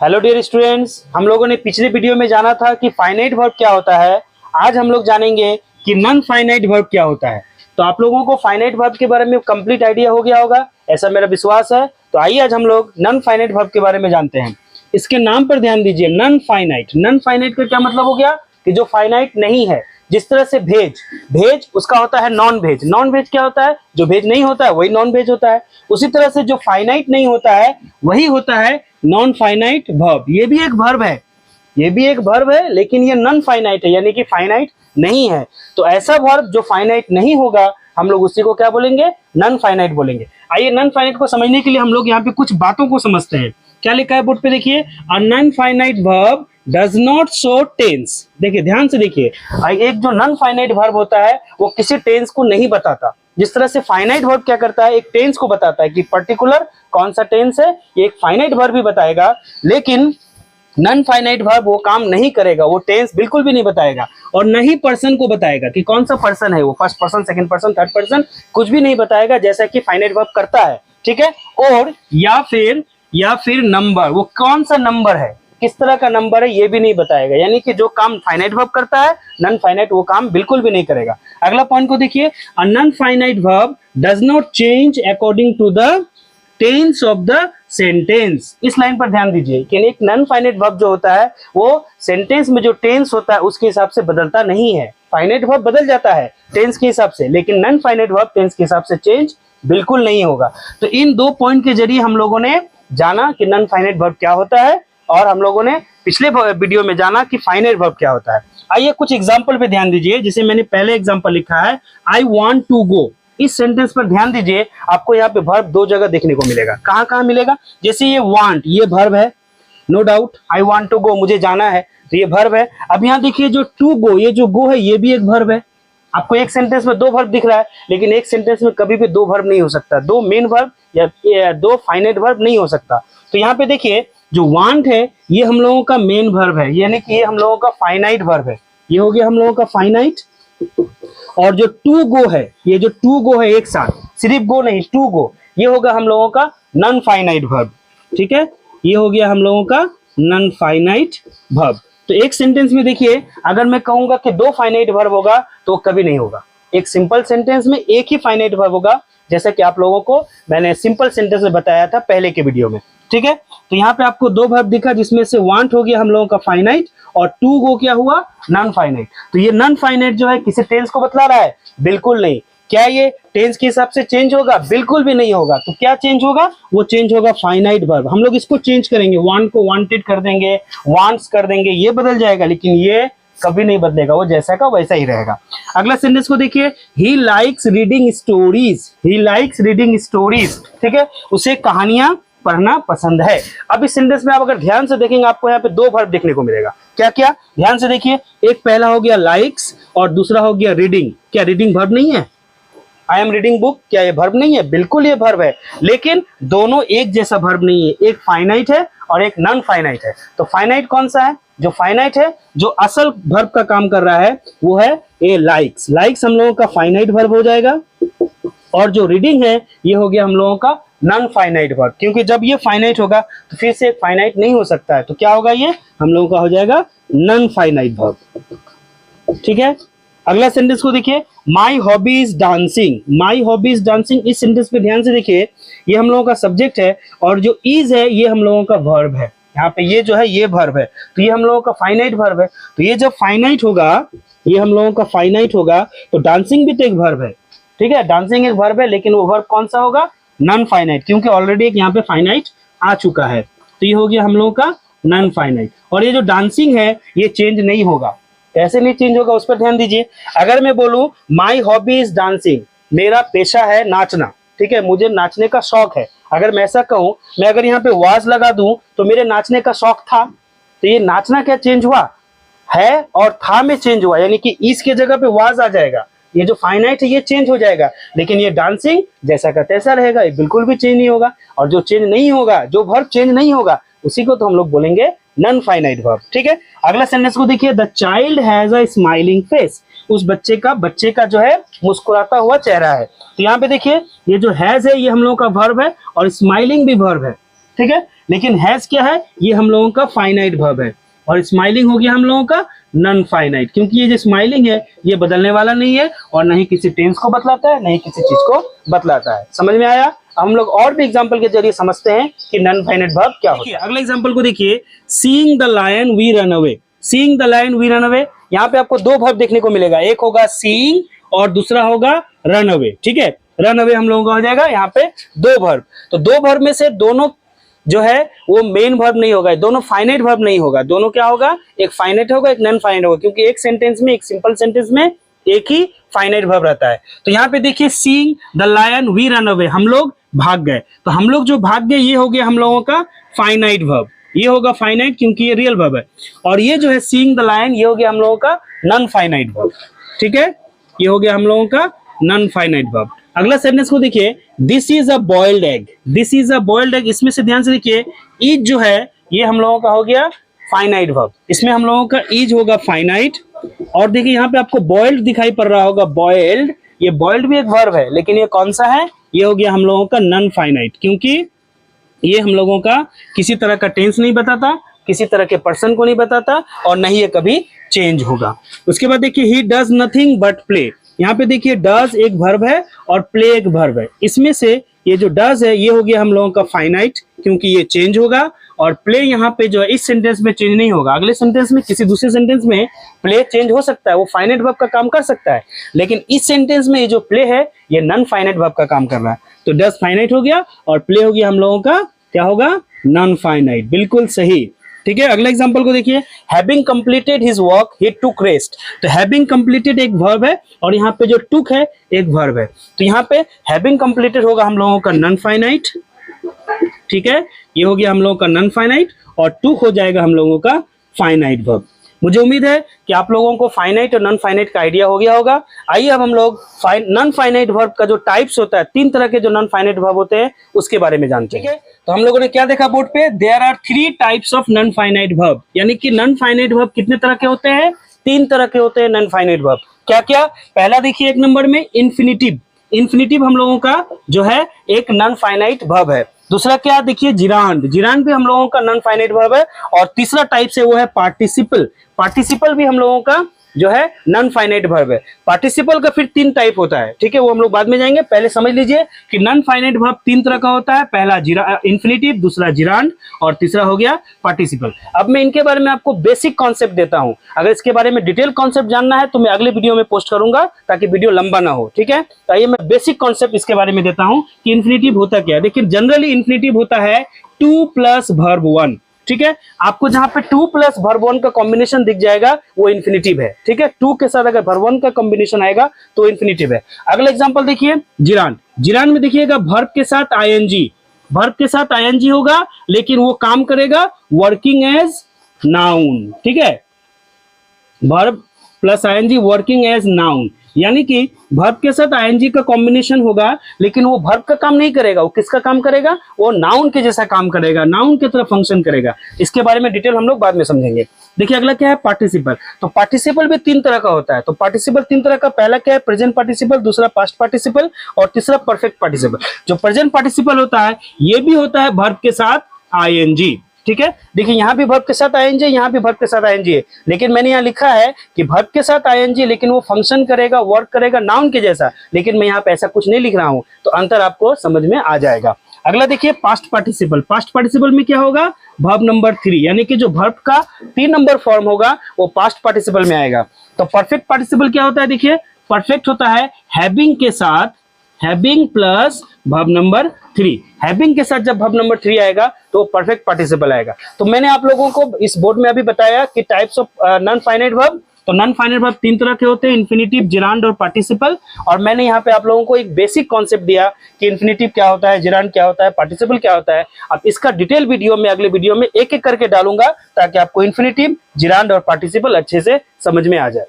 Hello dear students, हम लोगों ने पिछले वीडियो में जाना था कि फाइनाइट वर्ब क्या होता है। आज हम लोग जानेंगे कि नॉन फाइनाइट वर्ब क्या होता है। तो आप लोगों को फाइनाइट वर्ब के बारे में कंप्लीट आइडिया हो गया होगा, ऐसा मेरा विश्वास है। तो आइए आज हम लोग नॉन फाइनाइट वर्ब के बारे में जानते हैं। इसके नाम पर ध्यान दीजिए, नॉन फाइनाइट। नॉन फाइनाइट का क्या मतलब हो गया कि जो फाइनाइट नहीं है। जिस तरह से भेज उसका होता है नॉन भेज। नॉन भेज क्या होता है? जो भेज नहीं होता है वही नॉन भेज होता है। उसी तरह से जो फाइनाइट नहीं होता है वही होता है नॉन फाइनाइट वर्ब। ये भी एक वर्ब है, ये भी एक वर्ब है, लेकिन ये नॉन फाइनाइट है, यानी कि फाइनाइट नहीं है। तो ऐसा वर्ब जो फाइनाइट नहीं होगा हम लोग उसी को क्या बोलेंगे? नॉन फाइनाइट बोलेंगे। आइए नॉन फाइनाइट को समझने के लिए हम लोग यहाँ पे कुछ बातों को समझते हैं। क्या लिखा है बोर्ड पे? देखिए, a non finite verb does not show tense. देखिए, ध्यान से देखिए, एक जो नॉन फाइनाइट वर्ब होता है वो किसी टेंस को नहीं बताता। जिस तरह से फाइनाइट वर्ब क्या करता है, एक टेंस को बताता है कि पर्टिकुलर कौन सा टेंस है, ये एक फाइनाइट वर्ब भी बताएगा। लेकिन नॉन फाइनाइट वर्ब वो काम नहीं करेगा, वो टेंस बिल्कुल भी नहीं बताएगा और न ही पर्सन को बताएगा कि कौन सा पर्सन है वो, first person, second person, third person, कुछ भी नहीं बताएगा जैसा कि फाइनाइट वर्ब करता है। ठीक है। और या फिर नंबर, वो कौन सा नंबर है, किस तरह का नंबर है, ये भी नहीं बताएगा। यानी कि जो काम फाइनाइट वर्ब करता है नॉन फाइनाइट वो काम बिल्कुल भी नहीं करेगा। अगला पॉइंट को देखिए, a non finite verb does not change according to the tense of the sentence. इस लाइन पर ध्यान दीजिए कि एक नॉन फाइनाइट वर्ब जो होता है वो सेंटेंस में जो टेंस होता है उसके हिसाब से बदलता नहीं है। फाइनाइट वर्ब बदल जाता है टेंस के हिसाब से, लेकिन नॉन फाइनाइट वर्ब टेंस के हिसाब से चेंज बिल्कुल नहीं होगा। तो इन दो पॉइंट के जरिए हम लोगों ने जाना कि नॉन फाइनाइट वर्ब क्या होता है, और हम लोगों ने पिछले वीडियो में जाना कि फाइनाइट वर्ब क्या होता है। आइए कुछ एग्जांपल पे ध्यान दीजिए। जैसे मैंने पहले एग्जांपल लिखा है, आई वांट टू गो। इस सेंटेंस पर ध्यान दीजिए, आपको यहाँ पे वर्ब दो जगह देखने को मिलेगा। कहाँ कहाँ मिलेगा? जैसे ये वांट, ये वर्ब है, no doubt. I want to go, मुझे जाना है, तो ये वर्ब है। अब यहाँ देखिए, जो टू गो, ये जो गो है ये भी एक वर्ब है। आपको एक सेंटेंस में दो वर्ब दिख रहा है, लेकिन एक सेंटेंस में कभी भी दो वर्ब नहीं हो सकता, दो मेन वर्ब या दो फाइनाइट वर्ब नहीं हो सकता। तो यहाँ पे देखिए, जो वांट है ये हम लोगों का मेन वर्ब है, यानी कि ये हम लोगों का फाइनाइट वर्ब है। ये हो गया हम लोगों का फाइनाइट। और जो टू गो है, ये जो टू गो है एक साथ, सिर्फ गो नहीं, टू गो, ये होगा हम लोगों का नॉन फाइनाइट वर्ब। ठीक है, ये हो गया हम लोगों का नॉन फाइनाइट वर्ब। तो एक सेंटेंस में देखिए, अगर मैं कहूंगा कि दो फाइनाइट वर्ब होगा तो कभी नहीं होगा। एक सिंपल सेंटेंस में एक ही फाइनाइट वर्ब होगा, जैसा कि आप लोगों को मैंने सिंपल सेंटेंस में बताया था पहले के वीडियो में। ठीक है, तो यहाँ पे आपको दो वर्ब दिखा, जिसमें से वांट हो गया हम लोगों का फाइनाइट और टू गो क्या हुआ? Non finite. तो ये नॉन फाइनाइट जो है किसी टेंस को बतला रहा है? बिल्कुल नहीं। क्या ये टेंस के हिसाब से चेंज होगा? बिल्कुल भी नहीं होगा। तो क्या चेंज होगा? वो चेंज होगा फाइनाइट वर्ब। हम लोग इसको चेंज करेंगे, वांट को वांटेड कर देंगे, वांट्स कर देंगे, ये बदल जाएगा, लेकिन ये कभी नहीं बदलेगा, वो जैसा का वैसा ही रहेगा। अगला सेंटेंस को देखिए, he likes reading stories. He likes reading stories. ठीक है, उसे कहानियां पढ़ना पसंद है। अब इस सेंटेंस में आप अगर ध्यान से देखेंगे, आपको यहाँ पे दो वर्ब देखने को मिलेगा। क्या क्या? ध्यान से देखिए, एक पहला हो गया लाइक्स और दूसरा हो गया रीडिंग। क्या रीडिंग वर्ब नहीं है? आई एम रीडिंग बुक, क्या ये वर्ब नहीं है? बिल्कुल ये वर्ब है, लेकिन दोनों एक जैसा वर्ब नहीं है। एक फाइनाइट है और एक नॉन फाइनाइट है। तो फाइनाइट कौन सा है? जो फाइनाइट है, जो असल वर्ब का काम कर रहा है वो है ए लाइक्स। लाइक्स हम लोगों का फाइनाइट वर्ब हो जाएगा, और जो रीडिंग है ये हो गया हम लोगों का नॉन फाइनाइट वर्ब। क्योंकि जब ये फाइनाइट होगा तो फिर से एक फाइनाइट नहीं हो सकता है, तो क्या होगा? ये हम लोगों का हो जाएगा नॉन फाइनाइट वर्ब। ठीक है, अगला सेंटेंस को देखिए, my hobby is dancing. My hobby is dancing, इस सेंटेंस पे ध्यान से देखिए, ये हम लोगों का सब्जेक्ट है और जो इज है ये हम लोगों का वर्ब है। यहाँ पे ये जो है ये वर्ब है, तो ये हम लोगों का फाइनाइट वर्ब है। तो ये जब फाइनाइट होगा, ये हम लोगों का फाइनाइट होगा, तो डांसिंग भी तो एक वर्ब है। ठीक है, डांसिंग एक वर्ब है, लेकिन वो वर्ब कौन सा होगा? नॉन फाइनाइट, क्योंकि ऑलरेडी एक यहाँ पे फाइनाइट आ चुका है। तो ये हो गया हम लोगों का नॉन फाइनाइट। और ये जो डांसिंग है ये चेंज नहीं होगा। कैसे नहीं चेंज होगा उस पर ध्यान दीजिए। अगर मैं बोलूं माई हॉबी इज डांसिंग, मेरा पेशा है नाचना, ठीक है, मुझे नाचने का शौक है, अगर मैं ऐसा कहूं, मैं अगर यहाँ पे वाज लगा दूं तो मेरे नाचने का शौक था, तो ये नाचना क्या चेंज हुआ? है और था में चेंज हुआ, यानी कि इस के जगह पे वाज आ जाएगा। ये जो फाइनाइट है ये चेंज हो जाएगा, लेकिन ये डांसिंग जैसा का तैसा रहेगा, ये बिल्कुल भी चेंज नहीं होगा। और जो चेंज नहीं होगा, जो वर्ब चेंज नहीं होगा, उसी को तो हम लोग बोलेंगे नॉन फाइनाइट वर्ब। ठीक है, अगला सेंटेंस को देखिए, the child has a smiling face. उस बच्चे का जो है मुस्कुराता हुआ चेहरा है। तो यहाँ पे देखिए, ये जो हैज है ये हम लोगों का वर्ब है और स्माइलिंग भी वर्ब है। ठीक है। लेकिन हैज क्या है, ये हम लोगों का फाइनाइट वर्ब है, और स्माइलिंग हो गया हम लोगों का नॉन फाइनाइट, क्योंकि ये जो स्माइलिंग है ये बदलने वाला नहीं है, और न ही किसी टेंस को बतलाता है, न ही किसी चीज को बतलाता है। समझ में आया? अब हम लोग और भी एग्जांपल के जरिए समझते हैं कि नॉन फाइनाइट वर्ब क्या होता है। अगले एग्जांपल को देखिए, seeing the lion we run away. Seeing the lion we run away, यहाँ पे आपको दो वर्ब देखने को मिलेगा, एक होगा सीइंग और दूसरा होगा रन अवे। ठीक है, रन अवे हम लोगों का हो जाएगा यहाँ पे दो वर्ब। तो दो वर्ब में से दोनों जो है वो मेन वर्ब नहीं होगा, दोनों फाइनाइट वर्ब नहीं होगा, दोनों क्या होगा, एक फाइनाइट होगा एक नॉन फाइनाइट होगा, क्योंकि एक सेंटेंस में, एक सिंपल सेंटेंस में एक ही फाइनाइट वर्ब रहता है। तो यहाँ पे देखिए, seeing the lion we run away, हम लोग भाग गए, तो हम लोग जो भाग गए ये हो गया हम लोगों का फाइनाइट वर्ब, ये होगा फाइनाइट क्योंकि ये रियल वर्ब है। और ये जो है सीइंग द लायन, ये हो गया हम लोगों का नॉन फाइनाइट वर्ब। ठीक है, ये हो गया हम लोगों का नॉन फाइनाइट वर्ब। अगला सेंटेंस को देखिए, this is a boiled egg. This is a boiled egg, इसमें से ध्यान से देखिए, इज जो है ये हम लोगों का हो गया फाइनाइट वर्ब, इसमें हम लोगों का इज होगा फाइनाइट। और देखिए यहाँ पे आपको बॉइल्ड दिखाई पड़ रहा होगा, बॉइल्ड, ये बॉइल्ड भी एक वर्ब है, लेकिन ये कौन सा है, ये हो गया हम लोगों का नॉन फाइनाइट, क्योंकि ये हम लोगों का किसी तरह का टेंस नहीं बताता, किसी तरह के पर्सन को नहीं बताता, और नहीं ये कभी चेंज होगा। उसके बाद देखिए, he does nothing but play. यहाँ पे देखिए, डज एक वर्ब है और प्ले एक वर्ब है, इसमें से ये जो डज है ये हो गया हम लोगों का फाइनाइट, क्योंकि ये चेंज होगा, और प्ले यहाँ पे जो है इस सेंटेंस में चेंज नहीं होगा, अगले सेंटेंस में, किसी दूसरे सेंटेंस में प्ले चेंज हो सकता है, वो फाइनाइट वर्ब का काम कर सकता है, लेकिन इस सेंटेंस में ये जो प्ले है ये नॉन फाइनाइट वर्ब का काम कर रहा है। तो डज फाइनाइट हो गया और प्ले हो गया हम लोगों का क्या होगा, नॉन फाइनाइट। बिल्कुल सही। ठीक है, अगला एग्जांपल को देखिए, हैविंग कंप्लीटेड हिज वर्क ही टुक रेस्ट। तो हैविंग कंप्लीटेड एक वर्ब है, और यहाँ पे जो टुक है एक वर्ब है, तो यहाँ पे हैविंग कंप्लीटेड होगा हम लोगों का नॉन फाइनाइट। ठीक है, ये हो गया हम लोगों का नॉन फाइनाइट, और टुक हो जाएगा हम लोगों का फाइनाइट वर्ब। मुझे उम्मीद है कि आप लोगों को फाइनाइट और नॉन फाइनाइट का आइडिया हो गया होगा। आइए अब हम लोग नॉन फाइनाइट वर्ब का जो टाइप्स होता है, तीन तरह के जो नॉन फाइनाइट वर्ब होते हैं, उसके बारे में जानते हैं। तो हम लोगों ने क्या देखा बोर्ड पे, there are 3 types of non finite verb, यानी कि नॉन फाइनाइट वर्ब कितने तरह के होते हैं, 3 तरह के होते हैं नॉन फाइनाइट वर्ब। क्या क्या, पहला देखिए एक नंबर में इन्फिनिटिव। इन्फिनिटिव हम लोगों का जो है एक नॉन फाइनाइट वर्ब है। दूसरा क्या देखिए, जिरांड। जिरांड भी हम लोगों का नॉन फाइनाइट वर्ब है। और तीसरा टाइप से वो है पार्टिसिपल। पार्टिसिपल भी हम लोगों का जो है नॉन फाइनाइट वर्ब है। पार्टिसिपल का फिर 3 टाइप होता है, ठीक है, वो हम लोग बाद में जाएंगे। पहले समझ लीजिए कि नॉन फाइनाइट वर्ब 3 तरह का होता है, पहला इन्फिनिटिव, दूसरा जिरांड, और तीसरा हो गया पार्टिसिपल। अब मैं इनके बारे में आपको बेसिक कॉन्सेप्ट देता हूं। अगर इसके बारे में डिटेल कॉन्सेप्ट जानना है तो मैं अगले वीडियो में पोस्ट करूंगा, ताकि वीडियो लंबा ना हो। ठीक है, तो आइए मैं बेसिक कॉन्सेप्ट इसके बारे में देता हूं कि इन्फिनिटिव होता क्या है। देखिए, जनरली इन्फिनिटिव होता है 2 + वर्ब 1। ठीक है, आपको जहां पे 2 + वर्ब 1 का कॉम्बिनेशन दिख जाएगा वो इन्फिनिटिव है। ठीक है, 2 के साथ अगर वर्ब 1 का कॉम्बिनेशन आएगा तो इन्फिनिटिव है। अगला एग्जांपल देखिए, जिरांड। जिरांड में देखिएगा वर्ब के साथ आईएनजी, वर्ब के साथ आईएनजी होगा, लेकिन वो काम करेगा वर्किंग एज नाउन। ठीक है, verb plus ING working as noun, यानी कि वर्ब के साथ आईएनजी का कॉम्बिनेशन होगा, लेकिन वो वर्ब का काम नहीं करेगा, वो किसका काम करेगा, वो नाउन के जैसा काम करेगा, नाउन की तरह फंक्शन करेगा। इसके बारे में डिटेल हम लोग बाद में समझेंगे। देखिए, अगला क्या है, पार्टिसिपल। तो पार्टिसिपल भी 3 तरह का होता है। तो पार्टिसिपल 3 तरह का, पहला क्या है, प्रेजेंट पार्टिसिपल, दूसरा पास्ट पार्टिसिपल, और तीसरा परफेक्ट पार्टिसिपल। जो प्रेजेंट पार्टिसिपल होता है ये भी होता है वर्ब के साथ आईएनजी। ठीक है, देखिए यहाँ भी वर्ब के साथ आईएनजी, यहाँ भी वर्ब के साथ आईएनजी है, लेकिन मैंने यहाँ लिखा है कि वर्ब के साथ आईएनजी, लेकिन वो फंक्शन करेगा, वर्क करेगा नाउन के जैसा, लेकिन मैं यहाँ पे ऐसा कुछ नहीं लिख रहा हूँ, तो अंतर आपको समझ में आ जाएगा। अगला देखिए, पास्ट पार्टिसिपल। पास्ट पार्टिसिपल में क्या होगा, वर्ब नंबर 3, यानी कि जो वर्ब का 3 नंबर फॉर्म होगा वो पास्ट पार्टिसिपल में आएगा। तो परफेक्ट पार्टिसिपल क्या होता है, देखिए, परफेक्ट होता है हैविंग के साथ, having plus verb number 3। Having के साथ जब वर्ब नंबर 3 आएगा तो परफेक्ट पार्टिसिपल आएगा। तो मैंने आप लोगों को इस बोर्ड में अभी बताया कि types of non finite verb. तो नॉन फाइनाइट वर्ब 3 तरह के होते हैं, इन्फिनिटिव, जिरांड और पार्टिसिपल। और मैंने यहाँ पे आप लोगों को एक बेसिक कॉन्सेप्ट दिया कि इन्फिनिटिव क्या होता है, जिरांड क्या होता है, पार्टिसिपल क्या होता है। अब इसका डिटेल वीडियो में अगले वीडियो में एक एक करके डालूंगा, ताकि आपको इन्फिनिटिव, जिरांड और पार्टिसिपल अच्छे से समझ में आ जाए।